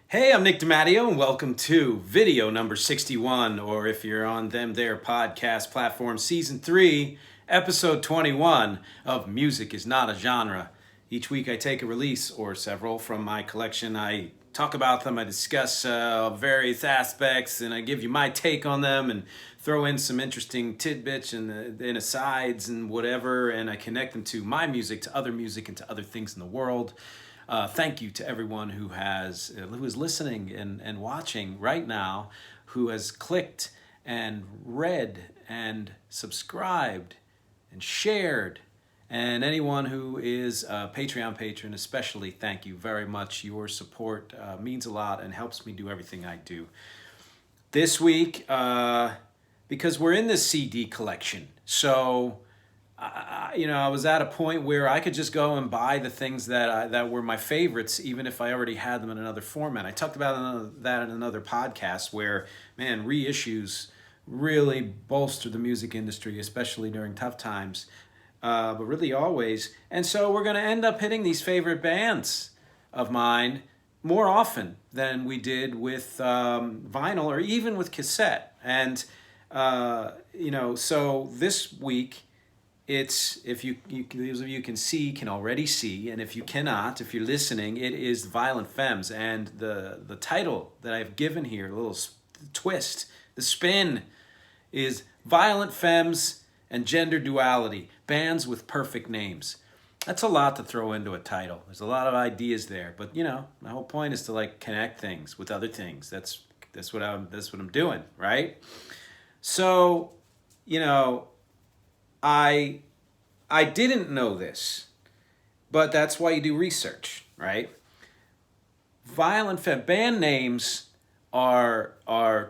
Hey, I'm Nick DiMatteo, and welcome to video number 61, or if you're on them their podcast platform, season 3, episode 21 of Music is Not a Genre. Each week I take a release or several from my collection. I talk about them, I discuss various aspects, and I give you my take on them and throw in some interesting tidbits and asides and whatever, and I connect them to my music, and to other things in the world. Thank you to everyone who is listening and watching right now, who has clicked and read and subscribed and shared, and anyone who is a Patreon patron especially. Thank you very much. Your support means a lot and helps me do everything I do. This week, because we're in this CD collection, so I was at a point where I could just go and buy the things that were my favorites, even if I already had them in another format. I talked about that in another podcast where, man, reissues really bolster the music industry, especially during tough times, but really always. And so we're going to end up hitting these favorite bands of mine more often than we did with vinyl or even with cassette. And, so this week, it's, if you those of you can already see, and if you cannot, if you're listening, it is Violent Femmes, and the title that I've given here, a little twist, the spin, is Violent Femmes and Gender Duality, bands with perfect names. That's a lot to throw into a title. There's a lot of ideas there, but my whole point is to connect things with other things. That's what I'm doing, right? So, I didn't know this, but that's why you do research, right? Violent Femme band names are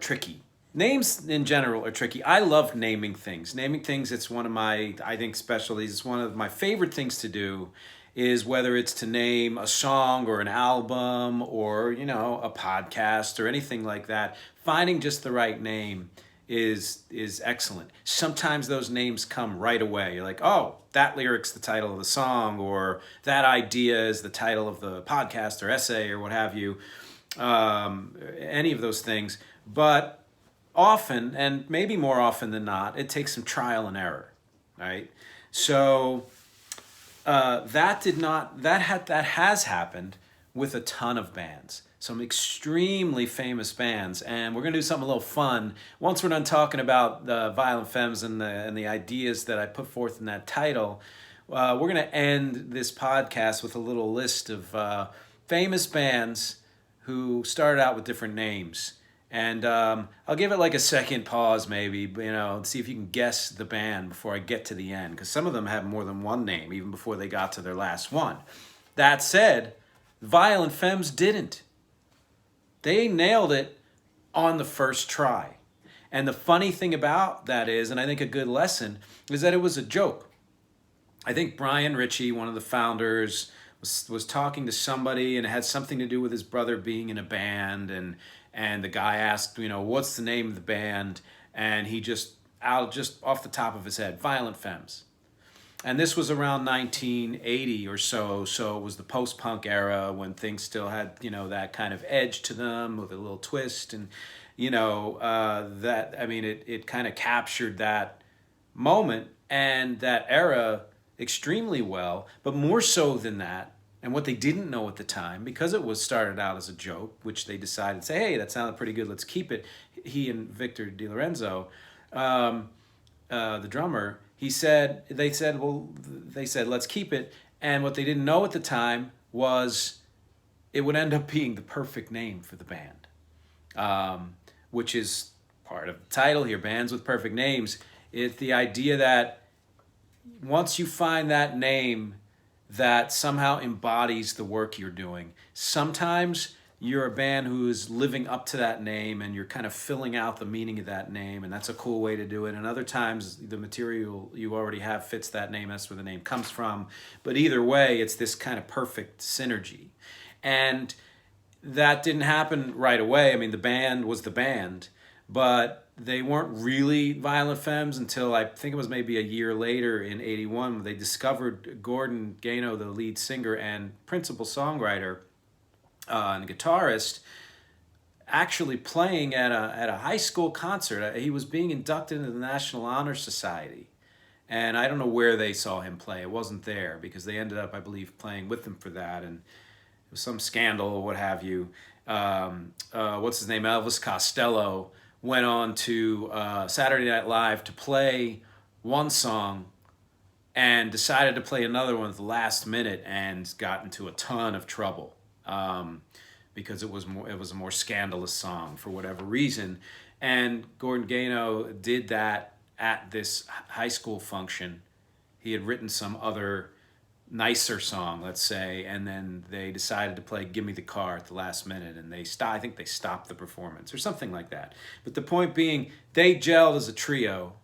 tricky. Names in general are tricky. I love naming things. Naming things, it's one of my, I think, specialties. It's one of my favorite things to do, is whether it's to name a song or an album or, a podcast or anything like that. Finding just the right name is excellent. Sometimes those names come right away. You're like, oh, that lyric's the title of the song, or that idea is the title of the podcast or essay or what have you. Any of those things. But often, and maybe more often than not, it takes some trial and error, right? So that has happened with a ton of bands. Some extremely famous bands, and we're going to do something a little fun. Once we're done talking about the Violent Femmes and the ideas that I put forth in that title, we're going to end this podcast with a little list of famous bands who started out with different names. And I'll give it a second pause maybe, see if you can guess the band before I get to the end, because some of them have more than one name even before they got to their last one. That said, Violent Femmes didn't. They nailed it on the first try. And the funny thing about that is, and I think a good lesson, is that it was a joke. I think Brian Ritchie, one of the founders, was talking to somebody, and it had something to do with his brother being in a band, and the guy asked, what's the name of the band? And he just off the top of his head, Violent Femmes. And this was around 1980 or so it was the post-punk era when things still had, that kind of edge to them with a little twist. And, it kind of captured that moment and that era extremely well, but more so than that. And what they didn't know at the time, because it was started out as a joke, which they decided to say, hey, that sounded pretty good, let's keep it. He and Victor DeLorenzo, the drummer, they said, let's keep it. And what they didn't know at the time was it would end up being the perfect name for the band, which is part of the title here, Bands with Perfect Names. It's the idea that once you find that name that somehow embodies the work you're doing, sometimes you're a band who is living up to that name and you're kind of filling out the meaning of that name, and that's a cool way to do it. And other times the material you already have fits that name, that's where the name comes from. But either way, it's this kind of perfect synergy. And that didn't happen right away. I mean, the band was the band, but they weren't really Violent Femmes until I think it was maybe a year later in 81 when they discovered Gordon Gano, the lead singer and principal songwriter and guitarist, actually playing at a high school concert. He was being inducted into the National Honor Society. And I don't know where they saw him play. It wasn't there because they ended up, I believe, playing with him for that. And it was some scandal or what have you. What's his name? Elvis Costello went on to Saturday Night Live to play one song and decided to play another one at the last minute and got into a ton of trouble because it was a more scandalous song for whatever reason. And Gordon Gano did that at this high school function. He had written some other nicer song, let's say, and then they decided to play Give Me the Car at the last minute, and I think they stopped the performance or something like that. But the point being, they gelled as a trio,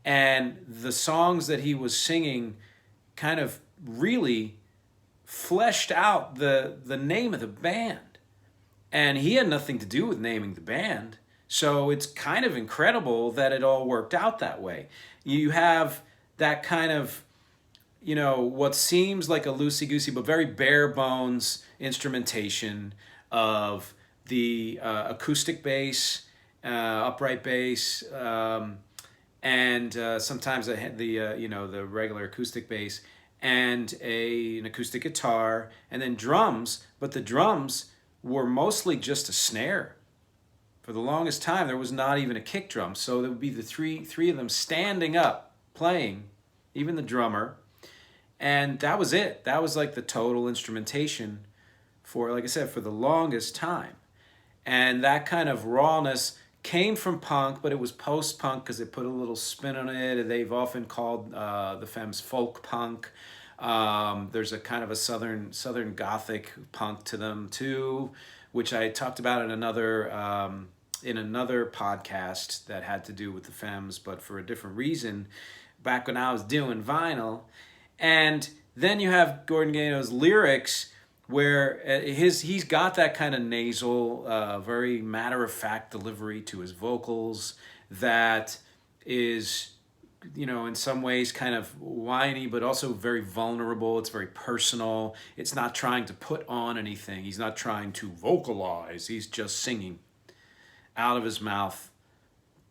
and the songs that he was singing kind of really fleshed out the name of the band. And he had nothing to do with naming the band. So it's kind of incredible that it all worked out that way. You have that kind of, what seems like a loosey-goosey but very bare bones instrumentation of the acoustic bass, upright bass, and sometimes the regular acoustic bass, and an acoustic guitar, and then drums. But the drums were mostly just a snare. For the longest time, there was not even a kick drum. So there would be the three of them standing up, playing, even the drummer. And that was it. That was like the total instrumentation for, like I said, for the longest time. And that kind of rawness came from punk, but it was post-punk because it put a little spin on it. They've often called the Femmes folk punk. There's a kind of a southern gothic punk to them too, which I talked about in another podcast that had to do with the Femmes, but for a different reason, back when I was doing vinyl. And then you have Gordon Gano's lyrics, where he's got that kind of nasal, very matter-of-fact delivery to his vocals that is, in some ways kind of whiny, but also very vulnerable. It's very personal. It's not trying to put on anything. He's not trying to vocalize. He's just singing out of his mouth.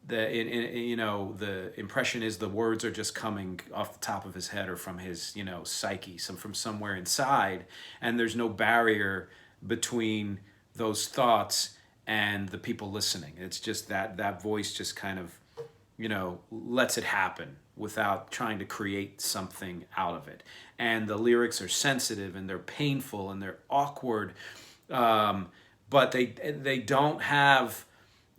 The impression is the words are just coming off the top of his head or from his, psyche, from somewhere inside, and there's no barrier between those thoughts and the people listening. It's just that voice just kind of, lets it happen without trying to create something out of it. And the lyrics are sensitive and they're painful and they're awkward, but they don't have.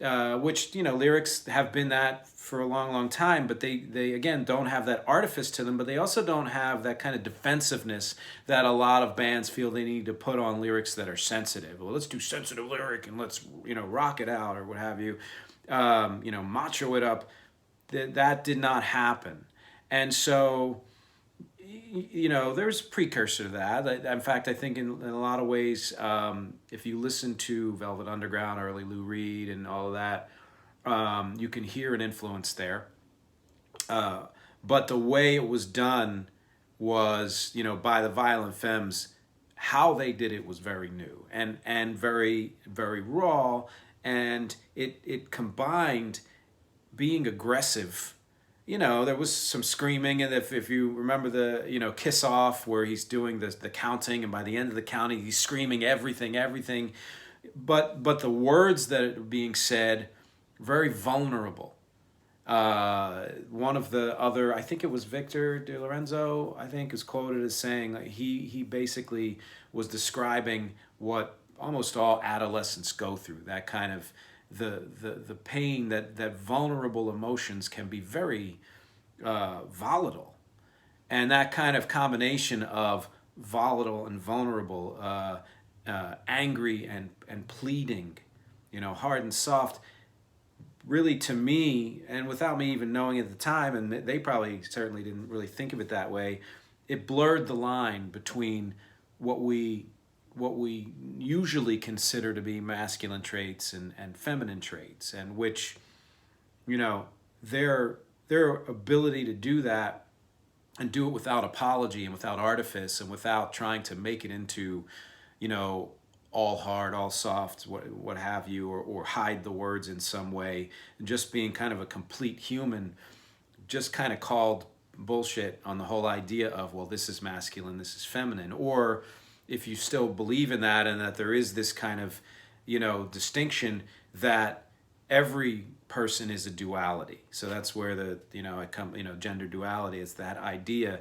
Which, lyrics have been that for a long, long time, but they again don't have that artifice to them, but they also don't have that kind of defensive-ness that a lot of bands feel they need to put on lyrics that are sensitive. Well, let's do sensitive lyric and let's, rock it out or what have you, macho it up. That did not happen. And so, there's a precursor to that. In fact, I think in a lot of ways, if you listen to Velvet Underground, early Lou Reed, and all of that, you can hear an influence there. But the way it was done was, by the Violent Femmes, how they did it was very new and very, very raw, and it combined being aggressive. There was some screaming, and if you remember the, Kiss Off, where he's doing the counting, and by the end of the counting, he's screaming everything. But the words that are being said, very vulnerable. One of the other, I think it was Victor DeLorenzo, I think, is quoted as saying like he basically was describing what almost all adolescents go through, that kind of the pain, that vulnerable emotions can be very volatile, and that kind of combination of volatile and vulnerable, angry and pleading, hard and soft, really, to me, and without me even knowing at the time, and they probably certainly didn't really think of it that way, it blurred the line between what we usually consider to be masculine traits and feminine traits, and which, their ability to do that and do it without apology and without artifice and without trying to make it into, all hard, all soft, what have you, or hide the words in some way, and just being kind of a complete human, just kind of called bullshit on the whole idea of, well, this is masculine, this is feminine. Or if you still believe in that, and that there is this kind of, distinction, that every person is a duality. So that's where gender duality is that idea.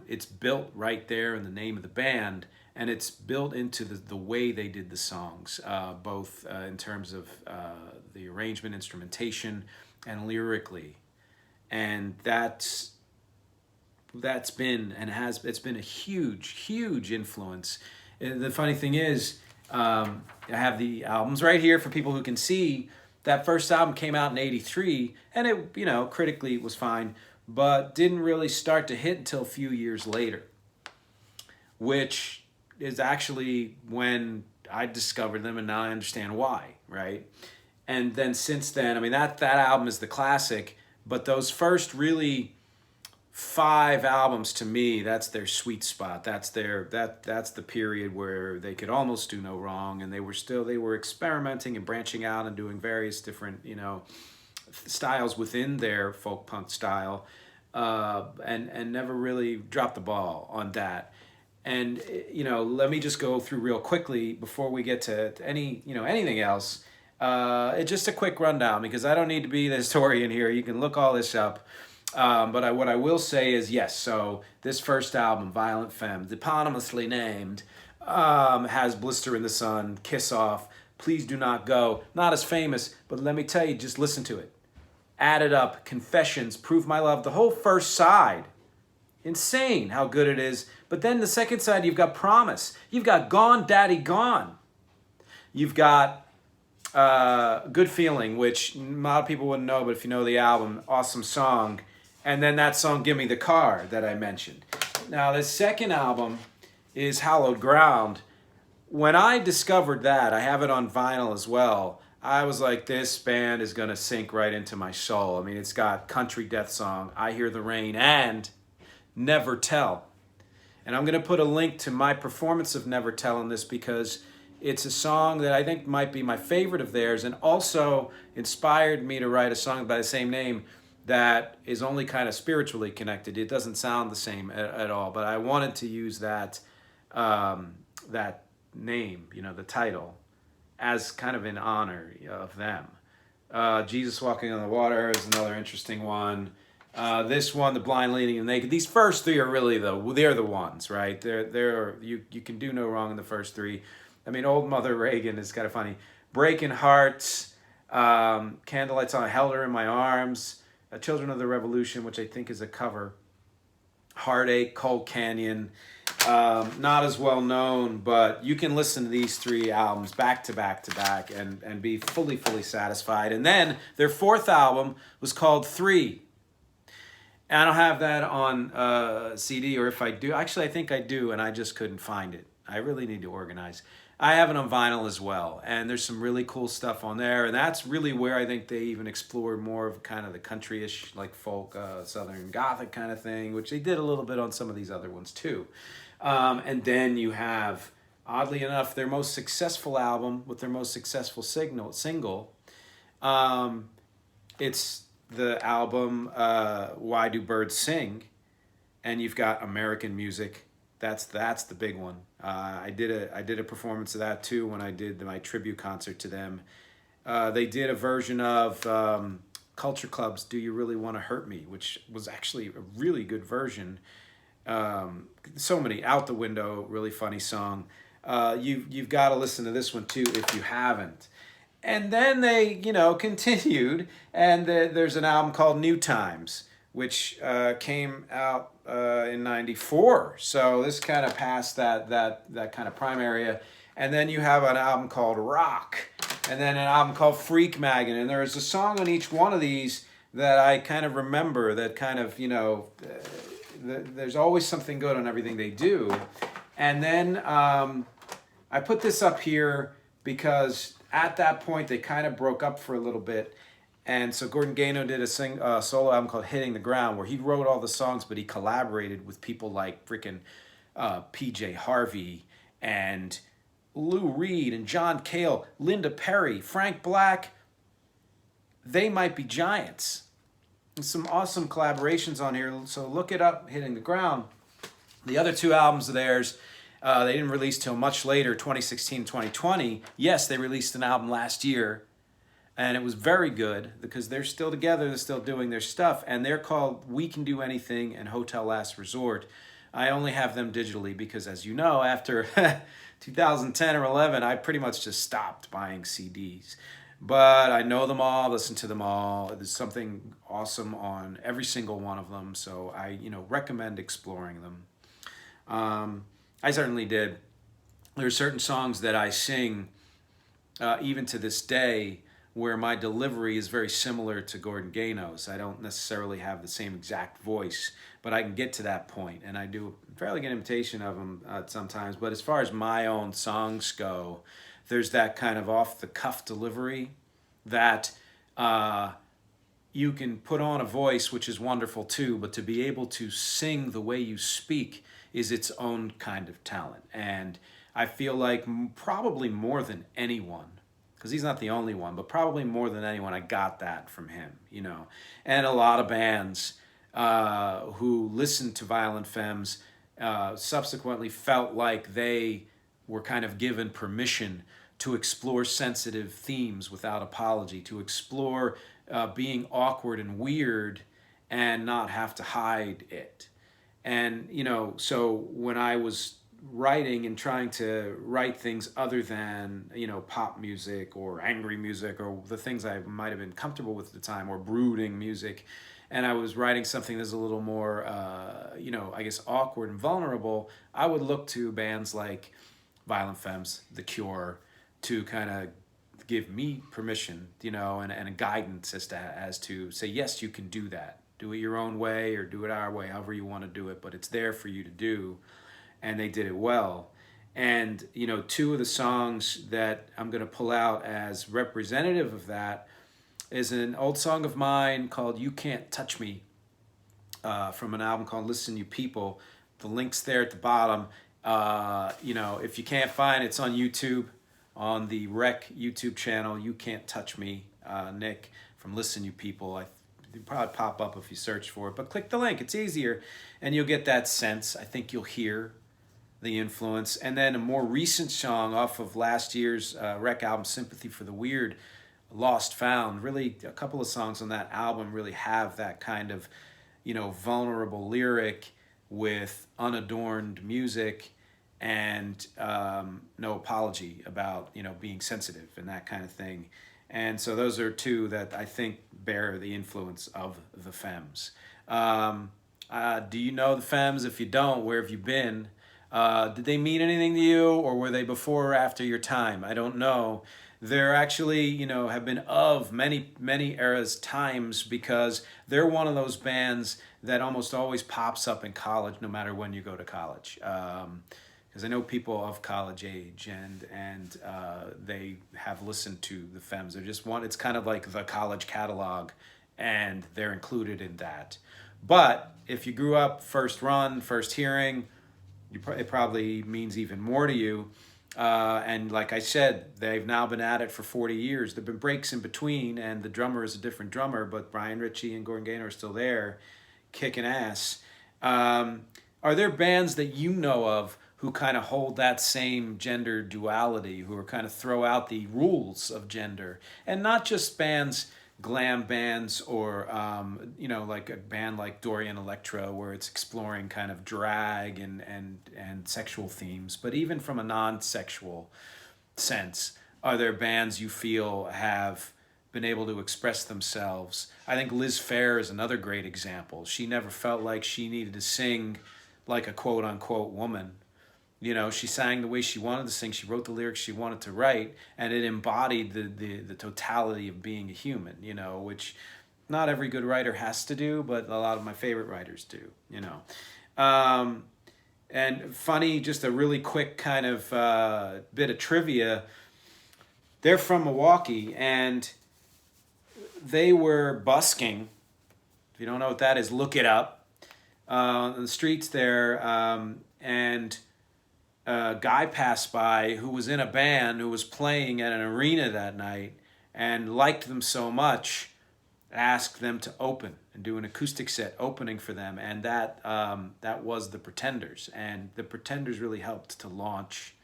It's built right there in the name of the band, and it's built into the way they did the songs, both in terms of the arrangement, instrumentation, and lyrically. And it's been a huge influence. And the funny thing is, I have the albums right here for people who can see. That first album came out in '83, and it, critically was fine, but didn't really start to hit until a few years later, which is actually when I discovered them, and now I understand why, right? And then since then, I mean, that album is the classic, but those first really 5 albums, to me, that's their sweet spot. That's the period where they could almost do no wrong, and they were experimenting and branching out and doing various different styles within their folk punk style, and never really dropped the ball on that. And let me just go through real quickly before we get to anything else. It's just a quick rundown, because I don't need to be the historian here. You can look all this up. But what I will say is, yes, so this first album, Violent Femmes, eponymously named, has Blister in the Sun, Kiss Off, Please Do Not Go. Not as famous, but let me tell you, just listen to it. Add It Up, Confessions, Prove My Love, the whole first side. Insane how good it is. But then the second side, you've got Promise. You've got Gone, Daddy, Gone. You've got Good Feeling, which a lot of people wouldn't know, but if you know the album, awesome song. And then that song, Give Me the Car, that I mentioned. Now, the second album is Hallowed Ground. When I discovered that, I have it on vinyl as well, I was like, this band is going to sink right into my soul. I mean, it's got Country Death Song, I Hear the Rain, and Never Tell. And I'm going to put a link to my performance of Never Tell in this, because it's a song that I think might be my favorite of theirs, and also inspired me to write a song by the same name that is only kind of spiritually connected. It doesn't sound the same at all, but I wanted to use that name, the title, as kind of in honor of them. Jesus Walking on the Water is another interesting one. This one, The Blind Leading the Naked. These first 3 are really they're the ones, right? You can do no wrong in the first 3. I mean, Old Mother Reagan is kind of funny. Breaking Hearts, Candlelight Song, I Held Her in My Arms, Children of the Revolution, which I think is a cover. Heartache, Cold Canyon, not as well known, but you can listen to these 3 albums back to back to back and be fully satisfied. And then their 4th album was called 3. And I don't have that on CD, or if I do, actually I think I do, and I just couldn't find it. I really need to organize. I have it on vinyl as well, and there's some really cool stuff on there, and that's really where I think they even explored more of kind of the country-ish, like folk, southern gothic kind of thing, which they did a little bit on some of these other ones too. And then you have, oddly enough, their most successful album with their most successful single. It's the album Why Do Birds Sing? And you've got American Music. That's the big one. I did a performance of that too when I did my tribute concert to them. They did a version of Culture Club's Do You Really Want to Hurt Me, which was actually a really good version. So many, Out the Window, really funny song. You've got to listen to this one too if you haven't. And then they, continued, and there's an album called New Times, which came out in '94. So this kind of passed that kind of prime area. And then you have an album called Rock, and then an album called Freak Magnet. And there's a song on each one of these that I kind of remember that kind of, there's always something good on everything they do. And then I put this up here because at that point they kind of broke up for a little bit. And so Gordon Gano did a solo album called Hitting the Ground, where he wrote all the songs, but he collaborated with people like freaking PJ Harvey and Lou Reed and John Cale, Linda Perry, Frank Black, they might be giants. There's some awesome collaborations on here, so look it up, Hitting the Ground. The other two albums of theirs, they didn't release till much later, 2016, 2020. Yes, they released an album last year, and it was very good because they're still together, they're still doing their stuff, and they're called We Can Do Anything and Hotel Last Resort. I only have them digitally because, as you know, after 2010 or 11, I pretty much just stopped buying CDs. But I know them all, listen to them all. There's something awesome on every single one of them, so I recommend exploring them. I certainly did. There are certain songs that I sing even to this day where my delivery is very similar to Gordon Gano's. I don't necessarily have the same exact voice, but I can get to that point, and I do a fairly good imitation of him sometimes. But as far as my own songs go, there's that kind of off-the-cuff delivery that you can put on a voice, which is wonderful too, but to be able to sing the way you speak is its own kind of talent. And I feel like probably more than anyone, because he's not the only one, but probably more than anyone, I got that from him, And a lot of bands who listened to Violent Femmes subsequently felt like they were kind of given permission to explore sensitive themes without apology, to explore being awkward and weird and not have to hide it. And, so when I was writing and trying to write things other than, pop music or angry music or the things I might have been comfortable with at the time, or brooding music, and I was writing something that's a little more, I guess awkward and vulnerable, I would look to bands like Violent Femmes, The Cure, to kind of give me permission, and a guidance as to say, yes, you can do that. Do it your own way or do it our way, however you want to do it, but it's there for you to do. And they did it well. And, two of the songs that I'm going to pull out as representative of that is an old song of mine called You Can't Touch Me, from an album called Listen You People. The link's there at the bottom. If you can't find it, it's on YouTube, on the Rec YouTube channel, You Can't Touch Me, Nick from Listen You People. It'll probably pop up if you search for it, but click the link, it's easier, and you'll get that sense. I think you'll hear the influence. And then a more recent song off of last year's Rec album, Sympathy for the Weird, Lost Found. Really, a couple of songs on that album really have that kind of, vulnerable lyric with unadorned music and no apology about, being sensitive and that kind of thing. And so those are two that I think bear the influence of the Femmes. Do you know the Femmes? If you don't, where have you been? Did they mean anything to you, or were they before or after your time? I don't know. They're actually, have been of many, many eras, times, because they're one of those bands that almost always pops up in college, no matter when you go to college. Because I know people of college age, and they have listened to the Femmes. They're just it's kind of like the college catalog, and they're included in that. But if you grew up first run, first hearing, it probably means even more to you. And like I said, they've now been at it for 40 years. There have been breaks in between, and the drummer is a different drummer, but Brian Ritchie and Gordon Gano are still there, kicking ass. Are there bands that you know of who kind of hold that same gender duality, who are kind of throw out the rules of gender? And not just bands, glam bands, or like a band like Dorian Electra, where it's exploring kind of drag and sexual themes, but even from a non-sexual sense, are there bands you feel have been able to express themselves? I think Liz Phair is another great example. She never felt like she needed to sing like a quote-unquote woman. She sang the way she wanted to sing. She wrote the lyrics she wanted to write, and it embodied the totality of being a human, which not every good writer has to do, but a lot of my favorite writers do, And funny, just a really quick kind of bit of trivia. They're from Milwaukee, and they were busking. If you don't know what that is, look it up. On the streets there, and a guy passed by who was in a band who was playing at an arena that night and liked them so much, asked them to open and do an acoustic set opening for them, and that was the Pretenders, and the Pretenders really helped to launch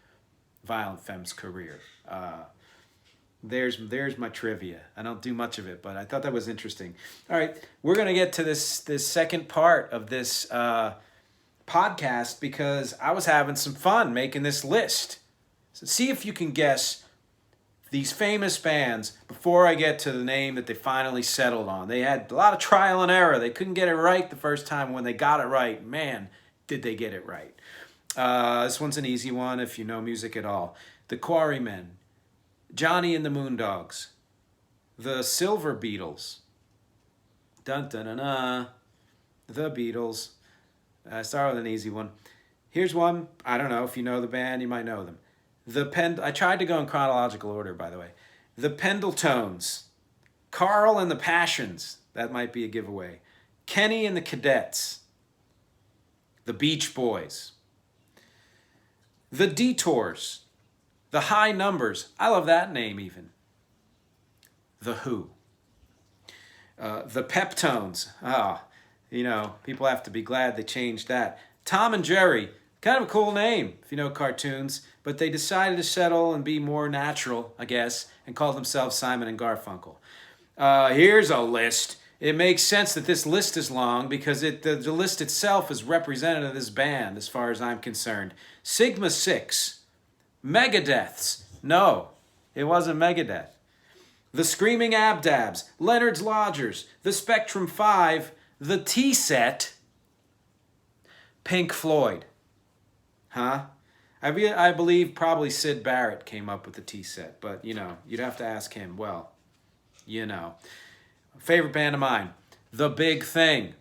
Violent Femmes' career. There's my trivia. I don't do much of it, but I thought that was interesting. All right, we're gonna get to this second part of this podcast because I was having some fun making this list. So see if you can guess these famous bands before I get to the name that they finally settled on. They had a lot of trial and error. They couldn't get it right the first time. When they got it right, man, did they get it right. This one's an easy one if you know music at all. The Quarrymen, Johnny and the Moondogs, the Silver Beatles, dun dun dun dun, the Beatles. Start with an easy one. Here's one. I don't know if you know the band, you might know them. I tried to go in chronological order, by the way. The Pendletones, Carl and the Passions. That might be a giveaway. Kenny and the Cadets, the Beach Boys, the Detours, the High Numbers. I love that name even. The Who, the Peptones. People have to be glad they changed that. Tom and Jerry, kind of a cool name if you know cartoons, but they decided to settle and be more natural, I guess, and call themselves Simon and Garfunkel. Here's a list. It makes sense that this list is long because the list itself is representative of this band as far as I'm concerned. Sigma 6, Megadeths. No, it wasn't Megadeth. The Screaming Abdabs, Leonard's Lodgers, the Spectrum 5, the T-Set, Pink Floyd. Huh? I believe probably Syd Barrett came up with the T-Set, but, you'd have to ask him. Well, Favorite band of mine, The Big Thing.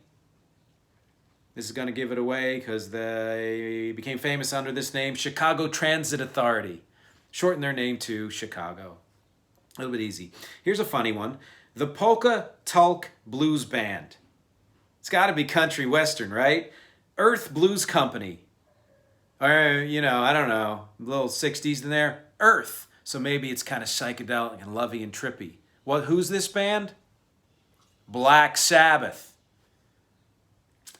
This is going to give it away because they became famous under this name, Chicago Transit Authority. Shorten their name to Chicago. A little bit easy. Here's a funny one. The Polka Tulk Blues Band. It's got to be country western, right? Earth Blues Company. Or, I don't know, a little 60s in there. Earth. So maybe it's kind of psychedelic and lovey and trippy. Who's this band? Black Sabbath.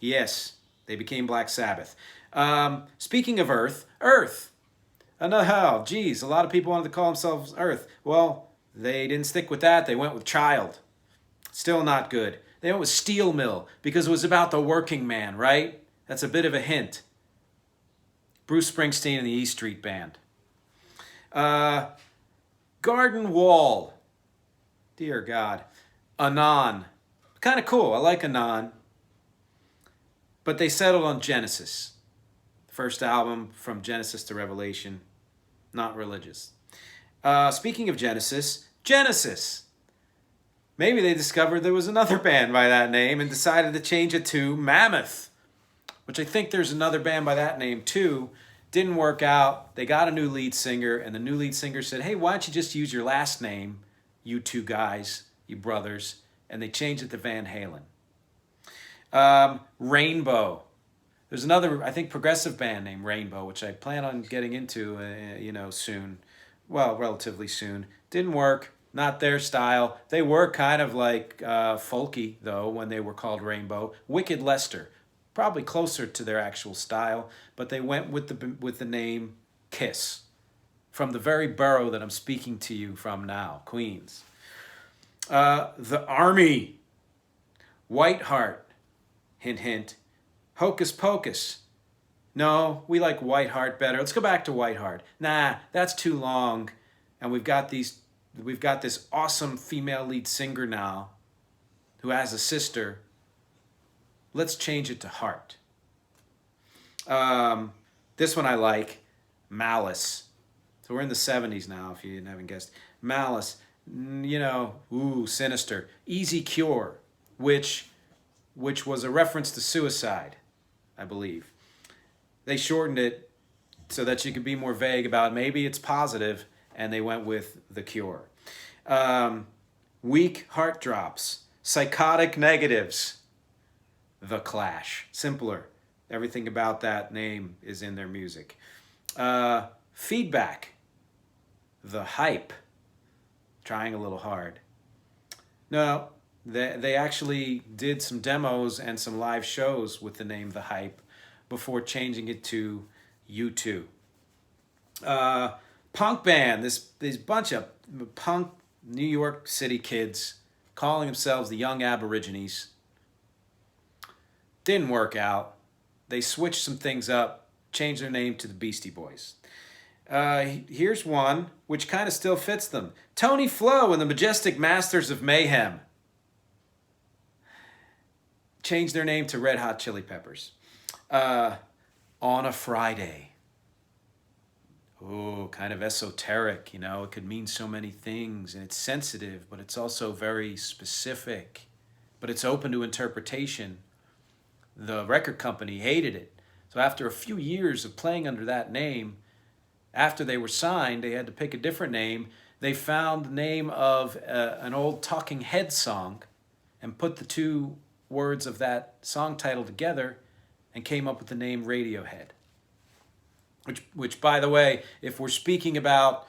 Yes, they became Black Sabbath. Speaking of Earth. A lot of people wanted to call themselves Earth. Well, they didn't stick with that. They went with Child. Still not good. They went with Steel Mill because it was about the working man, right? That's a bit of a hint. Bruce Springsteen and the E Street Band. Garden Wall. Dear God. Anon. Kind of cool. I like Anon. But they settled on Genesis. First album from Genesis to Revelation. Not religious. Speaking of Genesis. Maybe they discovered there was another band by that name and decided to change it to Mammoth, which I think there's another band by that name too. Didn't work out. They got a new lead singer, and the new lead singer said, hey, why don't you just use your last name, you two guys, you brothers, and they changed it to Van Halen. Rainbow. There's another, I think, progressive band named Rainbow, which I plan on getting into, soon. Well, relatively soon. Didn't work. Not their style. They were kind of like folky, though, when they were called Rainbow. Wicked Lester. Probably closer to their actual style, but they went with the name Kiss. From the very borough that I'm speaking to you from now, Queens. The Army. Whiteheart. Hint, hint. Hocus Pocus. No, we like Whiteheart better. Let's go back to Whiteheart. Nah, that's too long. And we've got this awesome female lead singer now who has a sister. Let's change it to Heart. This one I like. Malice. So we're in the 70s now, if you haven't guessed. Malice. Sinister. Easy Cure, which was a reference to suicide, I believe. They shortened it so that you could be more vague about maybe it's positive, and they went with The Cure. Weak Heart Drops. Psychotic Negatives. The Clash. Simpler. Everything about that name is in their music. Feedback. The Hype. Trying a little hard. No, they actually did some demos and some live shows with the name The Hype before changing it to U2. Punk band, this bunch of punk New York City kids calling themselves the Young Aborigines. Didn't work out. They switched some things up, changed their name to the Beastie Boys. Here's one which kind of still fits them. Tony Flo and the Majestic Masters of Mayhem changed their name to Red Hot Chili Peppers. On a Friday. Oh, kind of esoteric, you know. It could mean so many things, and it's sensitive, but it's also very specific. But it's open to interpretation. The record company hated it. So after a few years of playing under that name, after they were signed, they had to pick a different name. They found the name of an old Talking Heads song and put the two words of that song title together and came up with the name Radiohead. Which, by the way, if we're speaking about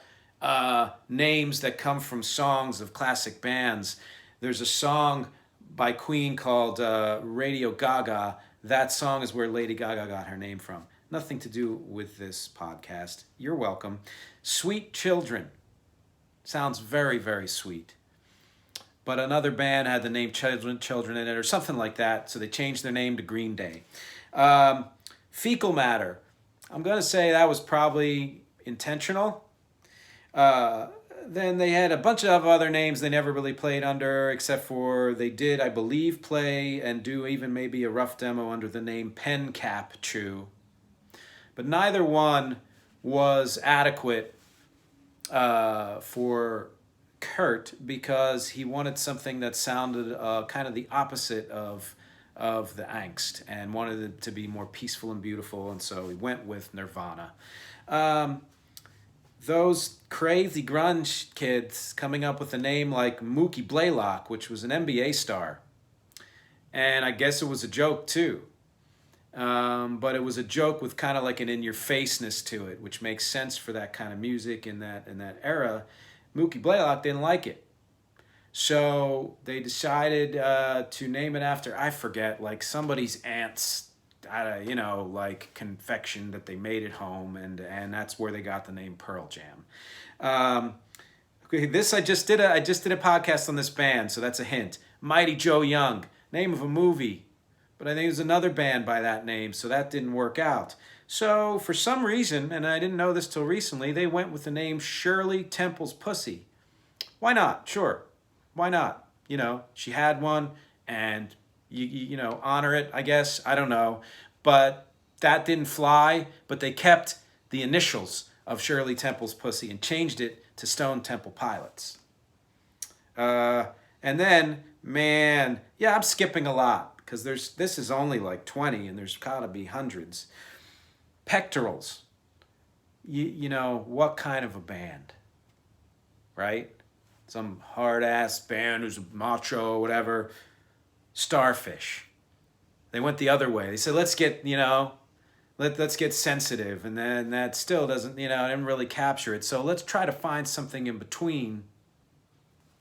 names that come from songs of classic bands, there's a song by Queen called Radio Gaga. That song is where Lady Gaga got her name from. Nothing to do with this podcast. You're welcome. Sweet Children. Sounds very, very sweet. But another band had the name Children in it or something like that, so they changed their name to Green Day. Fecal Matter. I'm going to say that was probably intentional. Then they had a bunch of other names they never really played under, except for they did, I believe, play and do even maybe a rough demo under the name Pen Cap Chew. But neither one was adequate for Kurt because he wanted something that sounded kind of the opposite of the angst and wanted it to be more peaceful and beautiful, and so he went with Nirvana. Those crazy grunge kids coming up with a name like Mookie Blaylock, which was an NBA star. And I guess it was a joke too. But it was a joke with kind of like an in-your-faceness to it, which makes sense for that kind of music in that era. Mookie Blaylock didn't like it. So they decided to name it after, I forget, like somebody's aunt's, like confection that they made at home, and that's where they got the name Pearl Jam. Okay, I just did a podcast on this band, so that's a hint. Mighty Joe Young, name of a movie, but I think there's another band by that name, so that didn't work out. So for some reason, and I didn't know this till recently, they went with the name Shirley Temple's Pussy. Why not? Sure. Why not? You know, she had one, and you honor it, I guess. I don't know. But that didn't fly, but they kept the initials of Shirley Temple's Pussy and changed it to Stone Temple Pilots. And then, man, yeah, I'm skipping a lot because this is only like 20 and there's got to be hundreds. Pectorals. You know, what kind of a band? Right? Some hard-ass band who's a macho, whatever. Starfish. They went the other way. They said, let's get, let's get sensitive. And then that still doesn't, didn't really capture it. So let's try to find something in between.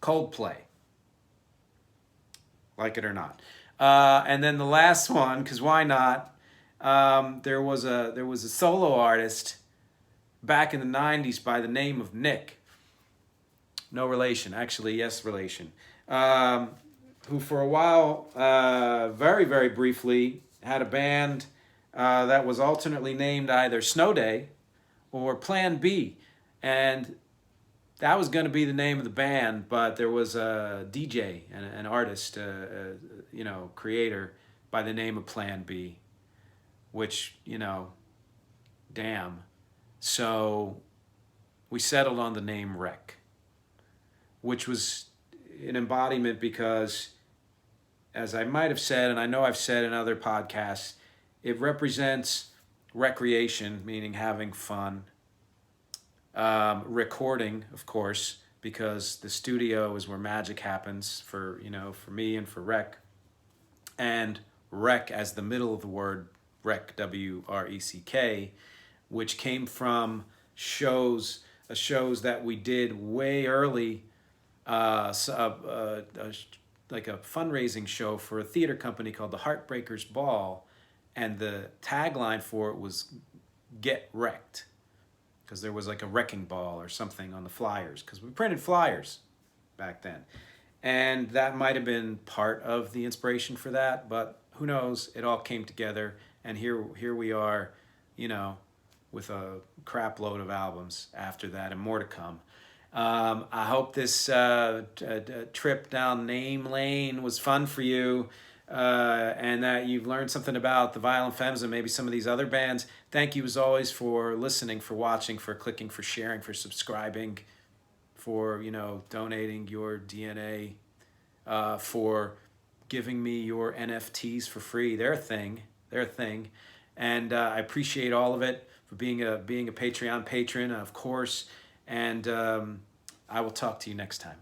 Coldplay. Like it or not. And then the last one, because why not? There was a solo artist back in the 90s by the name of Nick. No relation. Actually, yes, relation. Who for a while, very, very briefly, had a band that was alternately named either Snow Day or Plan B. And that was going to be the name of the band, but there was a DJ and an artist, creator by the name of Plan B, which, damn. So we settled on the name Wreck, which was an embodiment because, as I might have said, and I know I've said in other podcasts, it represents recreation, meaning having fun. Recording, of course, because the studio is where magic happens for me and for Rec. And Rec as the middle of the word, Rec, W-R-E-C-K, which came from shows that we did way early, like a fundraising show for a theater company called the Heartbreakers Ball, and the tagline for it was "Get Wrecked," because there was like a wrecking ball or something on the flyers, because we printed flyers back then. And that might have been part of the inspiration for that, but who knows? It all came together, and here we are, you know, with a crap load of albums after that and more to come. I hope this trip down name lane was fun for you, and that you've learned something about the Violent Femmes and maybe some of these other bands. Thank you as always for listening, for watching, for clicking, for sharing, for subscribing, for, you know, donating your DNA, for giving me your NFTs for free. They're a thing. And I appreciate all of it, for being a Patreon patron, of course. And I will talk to you next time.